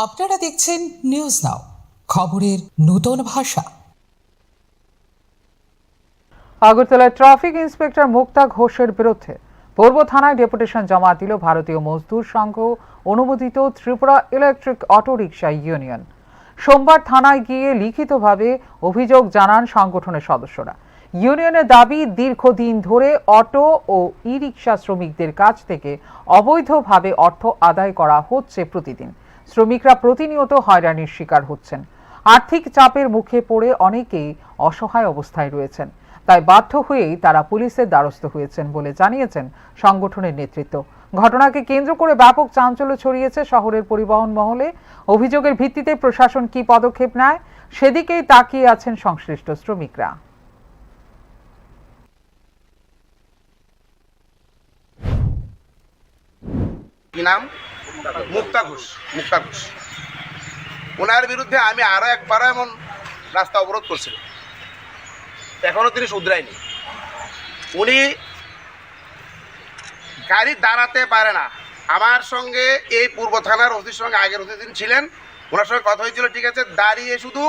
আপনারা দেখছেন news now, খবরের নতুন ভাষা। আগরতলায় ট্রাফিক ইন্সপেক্টর মুক্তা ঘোষের বিরুদ্ধে পূর্ব থানায় ডেপুটেশন জমা দিল ভারতীয় মজদুর সংঘ অনুমোদিত Tripura electric auto rickshaw union. সোমবার থানায় গিয়ে লিখিতভাবে অভিযোগ জানান সংগঠনের সদস্যরা। ইউনিয়নের দাবি, দীর্ঘদিন ধরে অটো ও ই রিকশা শ্রমিকদের কাছ থেকে অবৈধভাবে অর্থ আদায় করা হচ্ছে। প্রতিদিন শ্রমিকরা প্রতিনিয়ত হয়রানির শিকার হচ্ছেন। আর্থিক চাপের মুখে পড়ে অনেকেই অসহায় অবস্থায় রয়েছেন। তাই বাধ্য হয়েই তারা পুলিশের দ্বারস্থ হয়েছেন বলে জানিয়েছেন সংগঠনের নেতৃত্ব। ঘটনাকে কেন্দ্র করে ব্যাপক চাঞ্চল্য ছড়িয়েছে শহরের পরিবহন মহলে। অভিযোগের ভিত্তিতে প্রশাসন কি পদক্ষেপ নেয় সেদিকেই তাকিয়ে আছেন সংশ্লিষ্ট শ্রমিকরা। কি নাম? মুক্তা ঘোষ। ওনার বিরুদ্ধে আমি আরো একবার এমন রাস্তা অবরোধ করছিলাম, এখনো তিনি শুধরায়নি। উনি গাড়ি দাঁড়াতে পারে না। আমার সঙ্গে এই পূর্ব থানার ওসির সঙ্গে আগের ওসি তিনি ছিলেন, ওনার সঙ্গে কথা হয়েছিল, ঠিক আছে দাঁড়িয়ে শুধু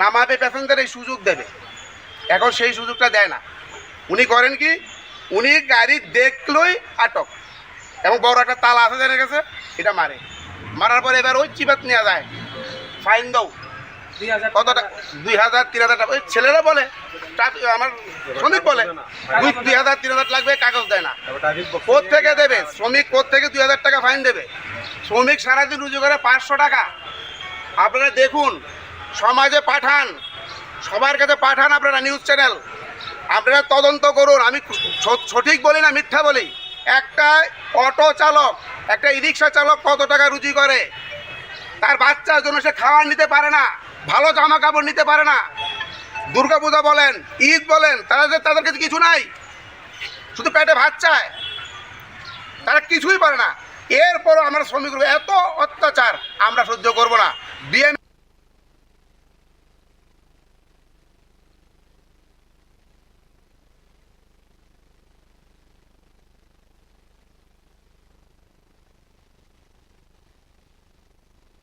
নামাবে প্যাসেঞ্জার, এই সুযোগ দেবে। এখন সেই সুযোগটা দেয় না। উনি করেন কি, উনি গাড়ি দেখলই আটক, এবং বড় একটা তালা আছে জেনে গেছে, এটা মারার পরে এবার ওই চিপাত নেওয়া যায়, ফাইন দাও কত টাকা, 2000-3000 টাকা। ওই ছেলেরা বলে, আমার শ্রমিক বলে 2000-3000 লাগবে, কাগজ দেয় না। কোত্থেকে দেবে শ্রমিক? কোত্থেকে 2000 টাকা ফাইন দেবে? শ্রমিক সারাদিন রুজি করে 500 টাকা। আপনারা দেখুন, সমাজে পাঠান, সবার কাছে পাঠান, আপনারা নিউজ চ্যানেল, আপনারা তদন্ত করুন। আমি সঠিক বলি না, মিথ্যা বলি? একটা অটো চালক, একটা ই রিক্সা চালক কত টাকা রুজি করে? তার বাচ্চার জন্য সে খাবার নিতে পারে না, ভালো জামা কাপড় নিতে পারে না। দুর্গাপূজা বলেন, ঈদ বলেন, তাদের কাছে কিছু নাই, শুধু পেটে ভাত চায়, তারা কিছুই পারে না। এরপরও আমরা শ্রমিক এত অত্যাচার আমরা সহ্য করব না।